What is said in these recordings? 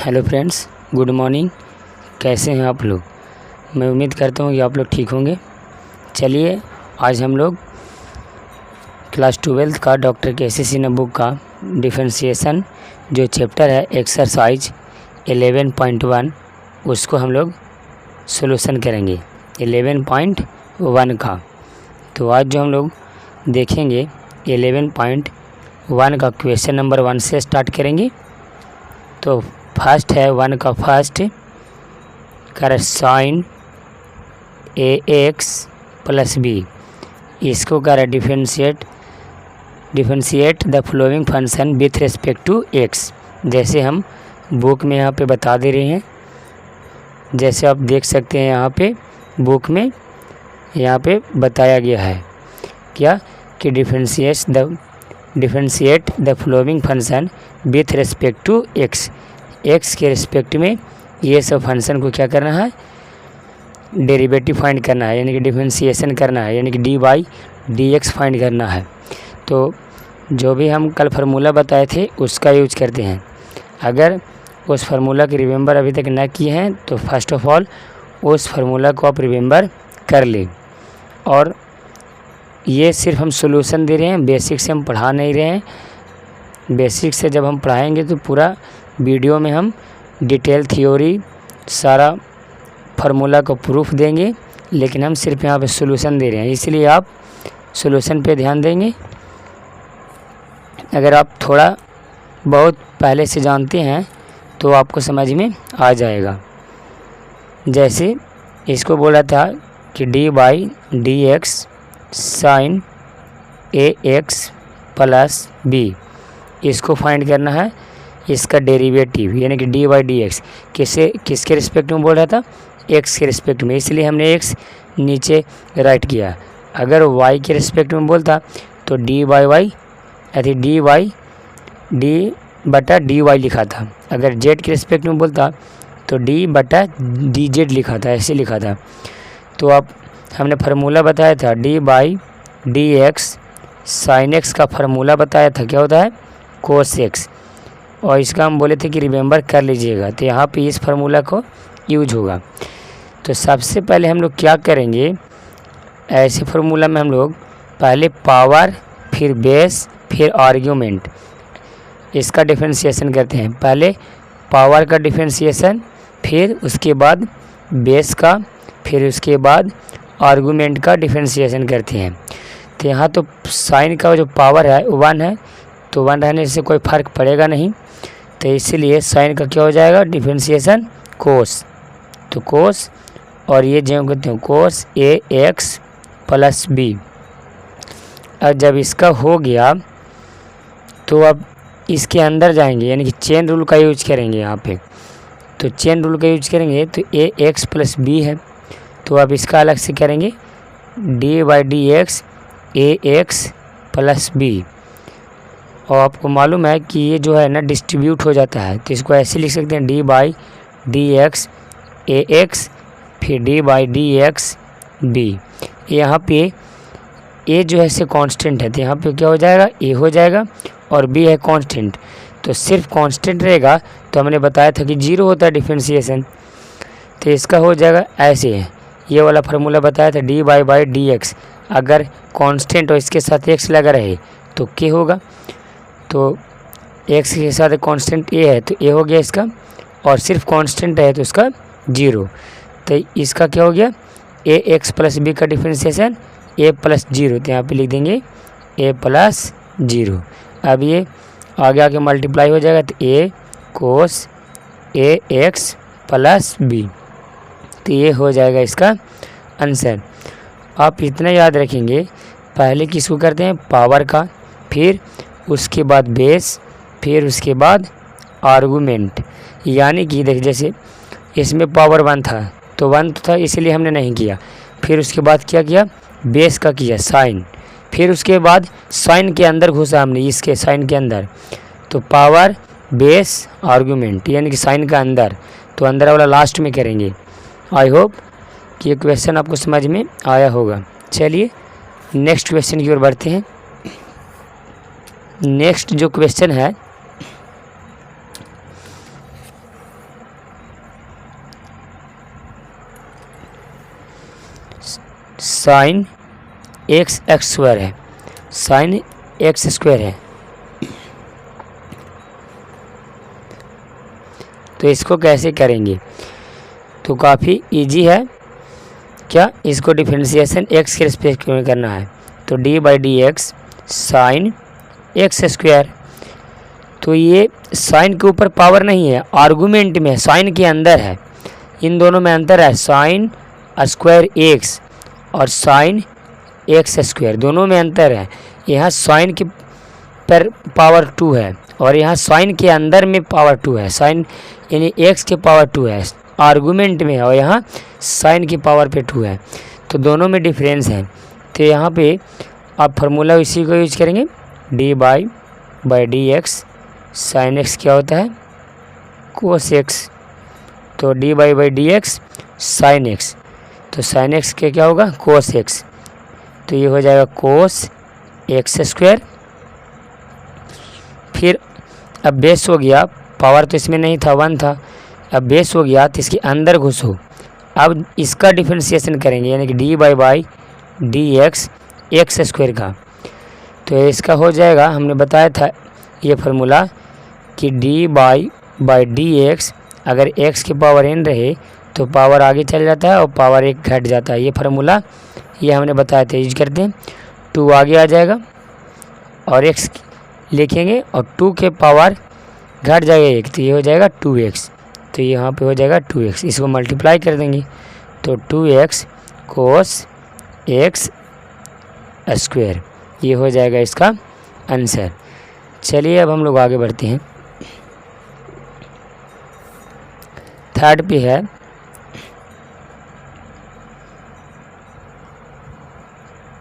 Hello friends, good morning. कैसे हैं आप लोग? मैं उम्मीद करता हूँ कि आप लोग ठीक होंगे। चलिए आज हम लोग क्लास 12 का डॉक्टर केसीसी बुक का डिफरेंशिएशन जो चैप्टर है एक्सरसाइज 11.1 उसको हम लोग सॉल्यूशन करेंगे 11.1 का। तो आज जो हम लोग देखेंगे 11.1 का क्वेश्चन नंबर 1 से स्टार्ट करेंगे। तो फर्स्ट है 1 का फर्स्ट कर साइन ax प्लस बी, इसको कर differentiate the following function with respect to x। जैसे हम बुक में यहाँ पे बता दे रहे हैं, जैसे आप देख सकते हैं यहाँ पे बुक में यहाँ पे बताया गया है क्या कि differentiate the following function with respect to x। x के रिस्पेक्ट में ये सब फंक्शन को क्या करना है, डेरिवेटिव फाइंड करना है, यानी कि डिफरेंशिएशन करना है, यानी कि dy/dx फाइंड करना है। तो जो भी हम कल फार्मूला बताए थे उसका यूज करते हैं। अगर उस फार्मूला की रिमेंबर अभी तक ना किए हैं तो फर्स्ट ऑफ ऑल उस फार्मूला को आप रिमेंबर कर लें। और ये सिर्फ हम सॉल्यूशन दे रहे हैं, बेसिक से हम पढ़ा नहीं रहे हैं। बेसिक से जब हम पढ़ाएंगे तो पूरा वीडियो में हम डिटेल थ्योरी सारा फार्मूला को प्रूफ देंगे, लेकिन हम सिर्फ यहाँ पे सॉल्यूशन दे रहे हैं, इसलिए आप सॉल्यूशन पे ध्यान देंगे। अगर आप थोड़ा बहुत पहले से जानते हैं तो आपको समझ में आ जाएगा। जैसे इसको बोला था कि dy/dx sine ax plus B, इसको फाइंड करना है, इसका डेरिवेटिव यानी कि dy/dx किसके रिस्पेक्ट में बोल रहा था, x के रिस्पेक्ट में, इसलिए हमने x नीचे राइट किया। अगर y के रिस्पेक्ट में बोलता तो d/dy लिखा था। अगर z के रिस्पेक्ट में बोलता तो d/dz लिखा था, ऐसे लिखा था। तो अब हमने फार्मूला बताया था dy/dx साइन x का फार्मूला बताया था, क्या होता है कोस x, और इसका हम बोले थे कि रिमेंबर कर लीजिएगा। तो यहाँ पे इस फार्मूला को यूज होगा। तो सबसे पहले हम लोग क्या करेंगे, ऐसे फार्मूला में हम लोग पहले पावर फिर बेस फिर आर्ग्यूमेंट इसका डिफरेंशिएशन करते हैं। पहले पावर का डिफरेंशिएशन, फिर उसके बाद बेस का, फिर उसके बाद आर्गूमेंट का डिफरेंशिएशन करते हैं। तो यहाँ तो साइन का जो पावर है 1 है, तो 1 रहने से कोई फ़र्क पड़ेगा नहीं, तो इसलिए साइन का क्या हो जाएगा डिफरेंशिएशन कोस। तो कोस और ये जो कहते हैं कोस ax प्लस बी। और जब इसका हो गया तो अब इसके अंदर जाएंगे, यानी कि चेन रूल का यूज करेंगे यहाँ पे। तो चेन रूल का यूज करेंगे तो ax प्लस बी है, तो अब इसका अलग से करेंगे dy/dx ax प्लस बी। और आपको मालूम है कि ये जो है ना डिस्ट्रीब्यूट हो जाता है, तो इसको ऐसे लिख सकते हैं dy/dx ax फिर dy/dx b। यहाँ पे a जो है से कांस्टेंट है, तो यहाँ पे क्या हो जाएगा a हो जाएगा, और b है कांस्टेंट। तो सिर्फ कांस्टेंट रहेगा तो हमने बताया था कि 0 होता है डिफरेंशिएशन, तो इसका हो जाएगा ऐसे है। ये वाला फार्मूला बताया था dy/dx, अगर कांस्टेंट और इसके साथ x लगा रहे तो k होगा। तो x के साथ कांस्टेंट a है तो a हो गया इसका, और सिर्फ कांस्टेंट है तो इसका 0। तो इसका क्या हो गया ax प्लस बी का डिफरेंशिएशन a प्लस 0, तो यहाँ पे लिख देंगे a प्लस 0। अब ये आगे आके मल्टीप्लाई हो जाएगा तो a cos ax plus B, तो ये हो जाएगा इसका आंसर। आप इतना याद रखेंगे, पहले किसको करते हैं पावर का, फिर उसके बाद बेस, फिर उसके बाद आर्गूमेंट। यानी कि देख जैसे इसमें पावर 1 था तो 1 था इसलिए हमने नहीं किया, फिर उसके बाद क्या किया बेस का किया साइन, फिर उसके बाद साइन के अंदर घुसा हमने इसके साइन के अंदर, तो पावर बेस आर्गूमेंट यानी कि साइन का अंदर, तो अंदर वाला लास्ट में करेंगे। आई होप कि ये क्वेश्चन आपको समझ में आया होगा। चलिए नेक्स्ट क्वेश्चन की ओर बढ़ते हैं। नेक्स्ट जो क्वेश्चन है साइन एक्स एक्स स्क्वायर है, साइन एक्स स्क्वायर है। तो इसको कैसे करेंगे, तो काफ़ी इजी है। क्या, इसको डिफरेंशिएशन एक्स के रिस्पेक्ट में करना है। तो D by D x sine x square, तो ये साइन के ऊपर पावर नहीं है, आर्गूमेंट में है, साइन के अंदर है। इन दोनों में अंतर है, साइन स्क्वायर एक्स और साइन एक्स स्क्वायर, दोनों में अंतर है। यहाँ साइन के पर पावर 2 है और यहाँ साइन के अंदर में पावर 2 है, साइन यानी एक्स के पावर 2 है आर्गूमेंट में, और यहाँ साइन की पावर पे 2 है, तो दोनों में डिफरेंस है। तो यहाँ पे आप फार्मूला इसी को यूज करेंगे, D by D x sine x क्या होता है, कोस एक्स। तो D by D x sine x, तो साइन एक्स के क्या होगा, कोस एक्स, तो ये हो जाएगा कोस एक्स स्क्वायर। फिर अब बेस हो गया, पावर तो इसमें नहीं था, 1 था, अब बेस हो गया तो इसके अंदर घुसो। अब इसका डिफरेंशिएशन करेंगे, यानी कि D by D x x square का, तो इसका हो जाएगा, हमने बताया था ये फार्मूला कि डी बाई डी एक्स, अगर एक्स की पावर n रहे तो पावर आगे चल जाता है और पावर 1 घट जाता है। ये फार्मूला ये हमने बताया था, यूज करते हैं। 2 आगे आ जाएगा और x लिखेंगे और 2 के पावर घट जाएगा 1, तो ये हो जाएगा 2x, तो यहाँ पे हो जाएगा 2x, इसको मल्टीप्लाई कर देंगे तो 2x कोस एक्स स्क्वायर, ये हो जाएगा इसका आंसर। चलिए अब हम लोग आगे बढ़ते हैं। थर्ड पे है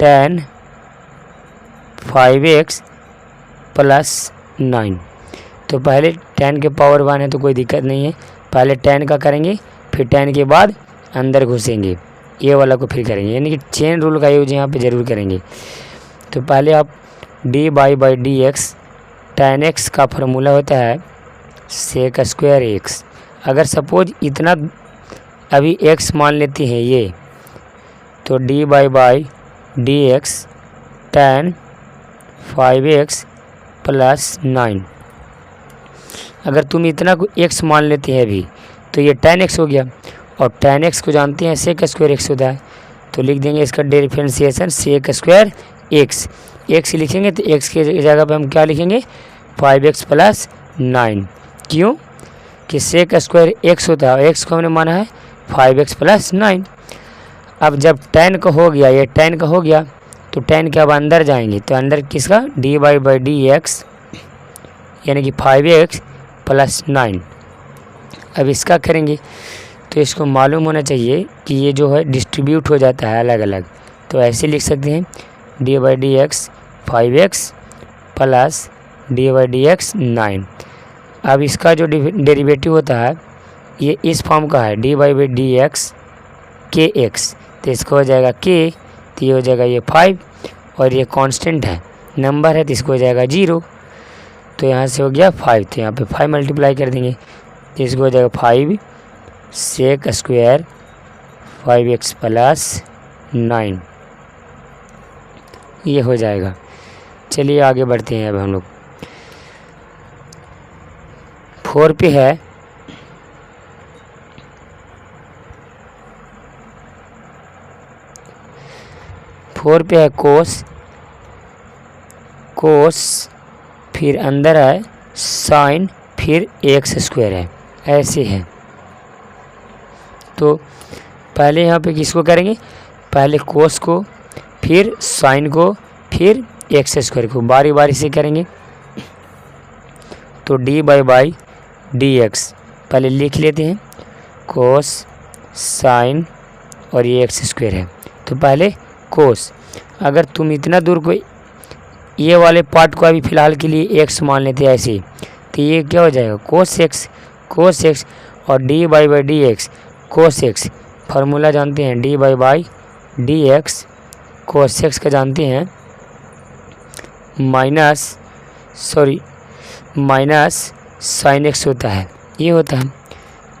tan 5x प्लस 9। तो पहले tan के पावर 1 है तो कोई दिक्कत नहीं है, पहले tan का करेंगे, फिर tan के बाद अंदर घुसेंगे, ये वाला को फिर करेंगे, यानी कि चेन रूल का यूज यहाँ पे ज़रूर करेंगे। तो पहले आप D by D x tan x का फार्मूला होता है सेक स्क्वायर एक्स। अगर सपोज इतना अभी x मान लेते हैं ये, तो D by D x tan 5x plus 9, अगर तुम इतना को x मान लेते हैं अभी तो ये tan x हो गया, और tan x को जानते हैं सेक स्क्वायर x होता है, तो लिख देंगे इसका differentiation sec square x। x लिखेंगे तो x की जगह पे हम क्या लिखेंगे, 5x प्लस 9। क्यों कि सेक स्क्वायर x होता है और x को हमने माना है 5x प्लस 9। अब जब tan का हो गया, ये tan का हो गया, तो tan के अब अंदर जाएंगे, तो अंदर किसका, डी बाई डी एक्स यानी कि 5x प्लस 9। अब इसका करेंगे तो इसको मालूम होना चाहिए कि ये जो है डिस्ट्रीब्यूट हो जाता है अलग अलग, तो ऐसे लिख सकते हैं D by D x 5x plus D by D x 9। अब इसका जो डेरिवेटिव होता है ये इस फॉर्म का है, डी बाई डी एक्स के एक्स, तो इसको हो जाएगा k, तो ये हो जाएगा ये 5, और ये कांस्टेंट है, नंबर है, तो इसको हो जाएगा 0, तो यहाँ से हो गया 5, तो यहाँ पे 5 मल्टीप्लाई कर देंगे, तो इसको हो जाएगा 5 सेक स्क्वायर 5x प्लस 9, ये हो जाएगा। चलिए आगे बढ़ते हैं। अब हम लोग 4 पे है कोस फिर अंदर है साइन, फिर एक्स स्क्वायर है, ऐसे है। तो पहले यहाँ पे किसको करेंगे, पहले कोस को, फिर साइन को, फिर एक्स स्क्वायर को, बारी बारी से करेंगे। तो डी बाई डी एक्स पहले लिख लेते हैं, कोस साइन और ये एक्स स्क्वायर है, तो पहले कोस। अगर तुम इतना दूर को ये वाले पार्ट को अभी फ़िलहाल के लिए एक्स मान लेते हैं ऐसे, तो ये क्या हो जाएगा कोस एक्स, और D by D x cos x, formula जानते हैं D by D x cos x का जानते हैं, माइनस साइन एक्स होता है, ये होता है,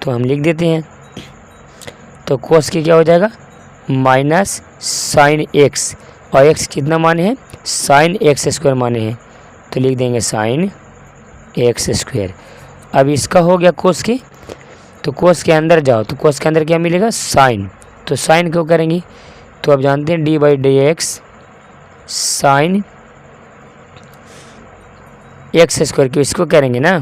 तो हम लिख देते हैं। तो कोस की क्या हो जाएगा माइनस साइन एक्स, और एक्स कितना माने हैं, साइन एक्स स्क्वायर माने हैं, तो लिख देंगे साइन एक्स स्क्वायर। अब इसका हो गया कोस के, तो कोस के अंदर जाओ, तो कोस के अंदर क्या मिलेगा, साइन, तो साइन क्यों करेंगे, तो आप जानते हैं D by D x sine x square, क्यों इसको करेंगे ना।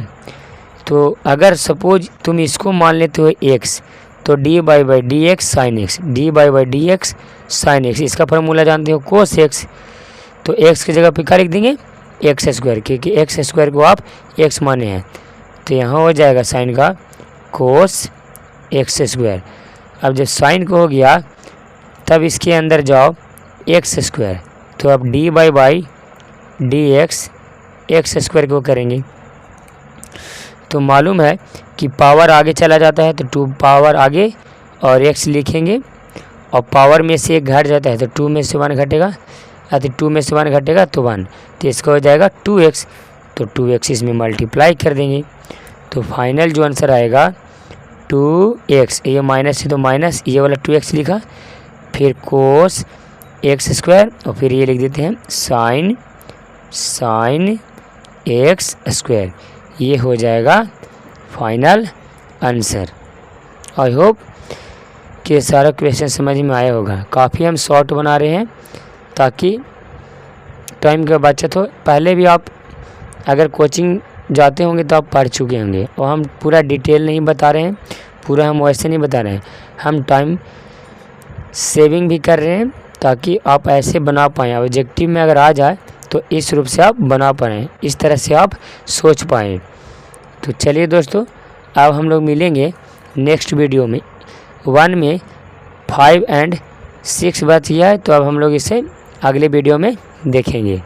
तो अगर सपोज तुम इसको मान लेते हो एक्स, तो D by D x sine x, D by D x sine x, इसका फॉर्मूला जानते हो कोस एक्स, तो एक्स की जगह पे क्या लिख देंगे, एक्स स्क्वायर, क्योंकि एक्स स्क्वायर को आप एक्स माने हैं, तो यहाँ हो जाएगा साइन का कोस एक्स स्क्वायर। अब जब साइन को हो गया तब इसके अंदर जाओ एक्स स्क्वायर, तो अब D by D x x square को करेंगे, तो मालूम है कि पावर आगे चला जाता है तो 2 पावर आगे और x लिखेंगे, और पावर में से एक घट जाता है तो 2 में से 1 घटेगा, यदि 2 में से 1 घटेगा तो 1, तो इसका हो जाएगा 2x, तो 2x इसमें मल्टीप्लाई कर देंगे, तो फाइनल जो आंसर आएगा 2x, ये माइनस है तो माइनस, ये वाला 2x लिखा, फिर कोस एक्स स्क्वायर, और फिर ये लिख देते हैं साइन एक्स स्क्वायर, ये हो जाएगा फाइनल आंसर। आई होप कि सारा क्वेश्चन समझ में आया होगा। काफ़ी हम शॉर्ट बना रहे हैं ताकि टाइम का बचत हो। पहले भी आप अगर कोचिंग जाते होंगे तो आप पढ़ चुके होंगे, और हम पूरा डिटेल नहीं बता रहे हैं, पूरा हम वैसे नहीं बता रहे हैं, हम टाइम सेविंग भी कर रहे हैं ताकि आप ऐसे बना पाएँ, ऑब्जेक्टिव में अगर आ जाए तो इस रूप से आप बना पाएँ, इस तरह से आप सोच पाएँ। तो चलिए दोस्तों, अब हम लोग मिलेंगे नेक्स्ट वीडियो में। 1 में 5 और 6 बच गया है, तो अब हम लोग इसे अगले वीडियो में देखेंगे।